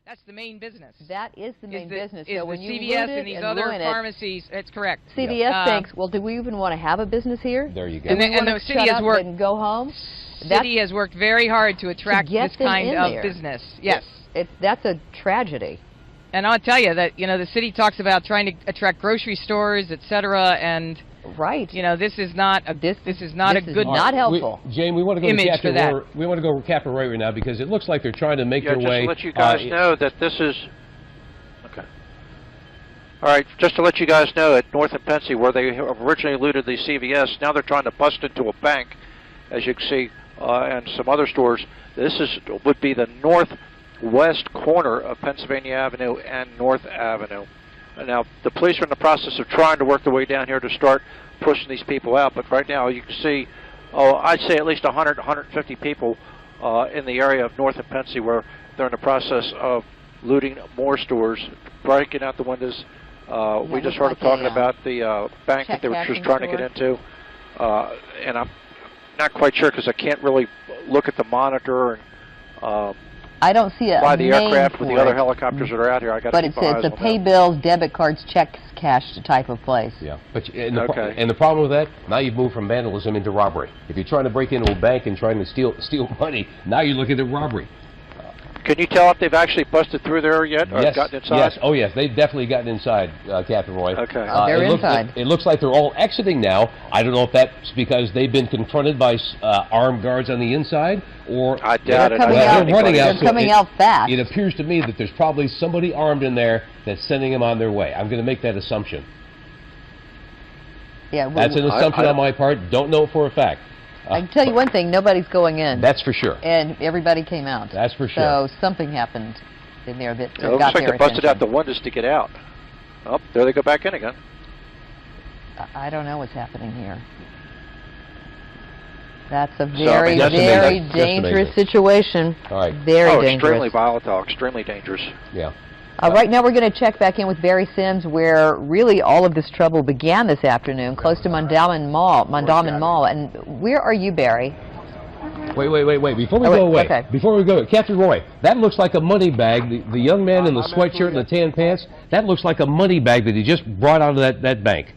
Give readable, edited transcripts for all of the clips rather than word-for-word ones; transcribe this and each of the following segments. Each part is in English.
That's the main business. That is the main business. So when you CVS loot it and these other pharmacies, that's correct. CVS thinks, well, do we even want to have a business here? There you go. And the city has worked and go home. City has worked very hard to attract this kind of business. Yes, that's a tragedy. And I'll tell you that the city talks about trying to attract grocery stores, etc. And this is not a not helpful. Jane, we want to go to Captain Roy. We want to go to Captain Roy right now because it looks like they're trying to make their way. Just to let you guys know that this is okay. All right, just to let you guys know, at North and Pensy, where they originally looted the CVS, now they're trying to bust into a bank, as you can see, and some other stores. This would be the northwest corner of Pennsylvania Avenue and North Avenue. Now, the police are in the process of trying to work their way down here to start pushing these people out, but right now you can see, I'd say at least 100, 150 people in the area of North and Pensy where they're in the process of looting more stores, breaking out the windows. We just heard them talking about the bank that they were just trying to get into, and I'm not quite sure because I can't really look at the monitor and I don't see it. By the aircraft with the other helicopters that are out here, I got. But it's a pay bills, debit cards, checks, cash type of place. Yeah, but and the problem with that, now you've moved from vandalism into robbery. If you're trying to break into a bank and trying to steal money, now you're looking at robbery. Can you tell if they've actually busted through there yet or gotten inside? Yes, oh yes, they've definitely gotten inside, Captain Roy. Okay. They're inside. It looks like they're all exiting now. I don't know if that's because they've been confronted by armed guards on the inside, or I doubt they're coming out fast. It appears to me that there's probably somebody armed in there that's sending them on their way. I'm going to make that assumption. Yeah, that's an assumption on my part. Don't know it for a fact. I can tell you one thing, nobody's going in. That's for sure. And everybody came out. That's for sure. So something happened in there that got their attention. It looks like they busted out the windows to get out. Oh, there they go back in again. I don't know what's happening here. That's a very, very dangerous situation. All right. Very dangerous. Extremely volatile, extremely dangerous. Yeah. Right now we're going to check back in with Barry Sims, where really all of this trouble began this afternoon, close to Mondawmin Mall. And where are you, Barry? Wait. Before we go, Captain Roy, that looks like a money bag. The young man in the sweatshirt and the tan pants, that looks like a money bag that he just brought out of that bank.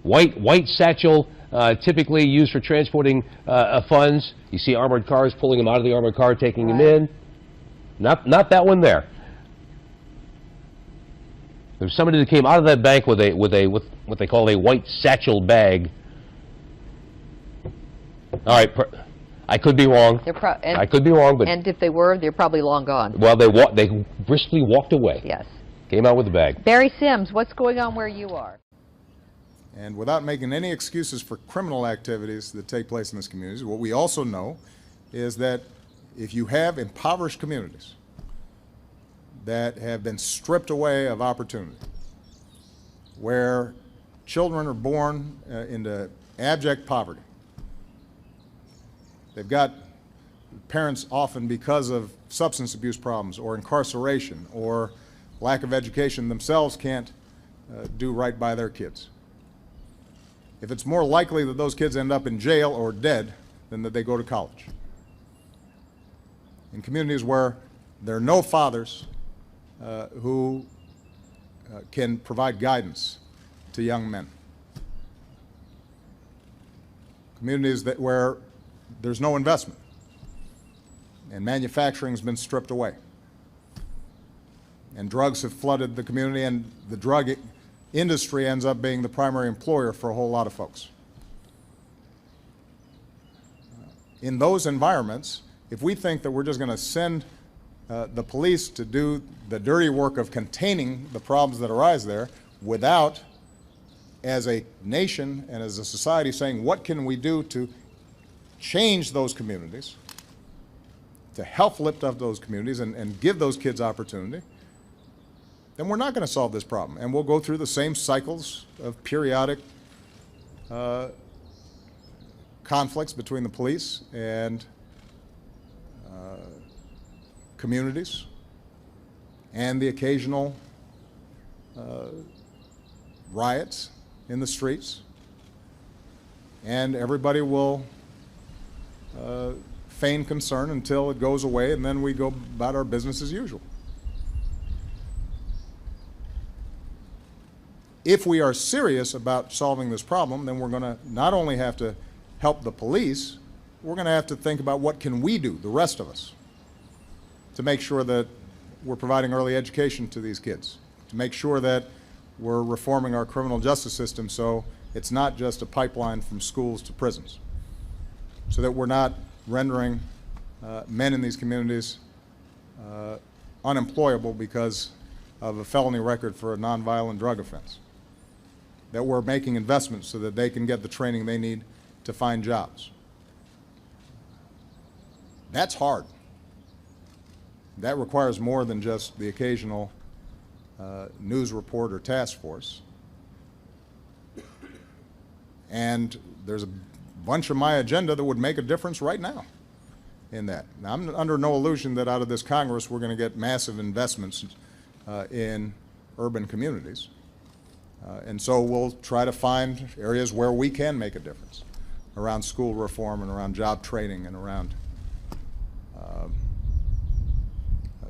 White satchel, typically used for transporting funds. You see armored cars pulling him out of the armored car, taking him in. Not that one there. There's somebody that came out of that bank with what they call a white satchel bag. All right, I could be wrong. I could be wrong, but and if they were, they're probably long gone. Well, they briskly walked away. Yes. Came out with the bag. Barry Sims, what's going on where you are? And without making any excuses for criminal activities that take place in this community, what we also know is that if you have impoverished communities that have been stripped away of opportunity, where children are born into abject poverty, they've got parents often because of substance abuse problems or incarceration or lack of education themselves can't do right by their kids. If it's more likely that those kids end up in jail or dead than that they go to college. In communities where there are no fathers who can provide guidance to young men. Communities where there's no investment and manufacturing has been stripped away. And drugs have flooded the community, and the drug industry ends up being the primary employer for a whole lot of folks. In those environments, if we think that we're just going to send the police to do the dirty work of containing the problems that arise there without, as a nation and as a society, saying what can we do to change those communities, to help lift up those communities and give those kids opportunity, then we're not going to solve this problem. And we'll go through the same cycles of periodic conflicts between the police and communities, and the occasional riots in the streets, and everybody will feign concern until it goes away, and then we go about our business as usual. If we are serious about solving this problem, then we're going to not only have to help the police, we're going to have to think about what can we do, the rest of us, to make sure that we're providing early education to these kids, to make sure that we're reforming our criminal justice system so it's not just a pipeline from schools to prisons, so that we're not rendering men in these communities unemployable because of a felony record for a nonviolent drug offense, that we're making investments so that they can get the training they need to find jobs. That's hard. That requires more than just the occasional news report or task force. And there's a bunch of my agenda that would make a difference right now in that. Now, I'm under no illusion that out of this Congress we're going to get massive investments in urban communities. And so we'll try to find areas where we can make a difference around school reform and around job training and around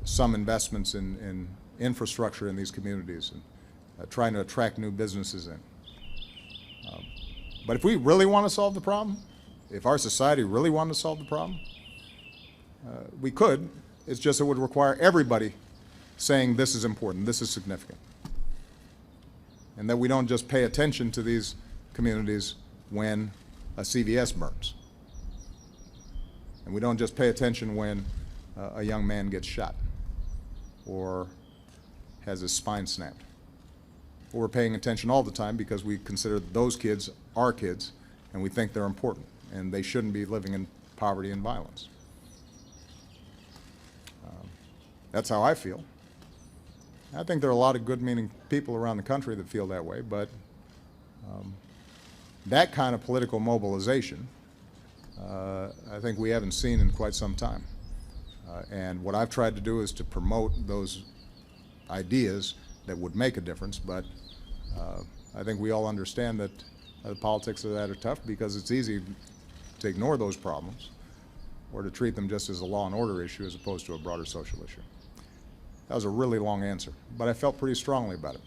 some investments in infrastructure in these communities and trying to attract new businesses in. But if we really want to solve the problem, if our society really wanted to solve the problem, we could. It's just it would require everybody saying this is important, this is significant. And that we don't just pay attention to these communities when a CVS burns. And we don't just pay attention when a young man gets shot or has his spine snapped. But we're paying attention all the time because we consider those kids our kids and we think they're important and they shouldn't be living in poverty and violence. That's how I feel. I think there are a lot of good-meaning people around the country that feel that way, but that kind of political mobilization I think we haven't seen in quite some time. And what I've tried to do is to promote those ideas that would make a difference, but I think we all understand that the politics of that are tough because it's easy to ignore those problems or to treat them just as a law and order issue as opposed to a broader social issue. That was a really long answer, but I felt pretty strongly about it.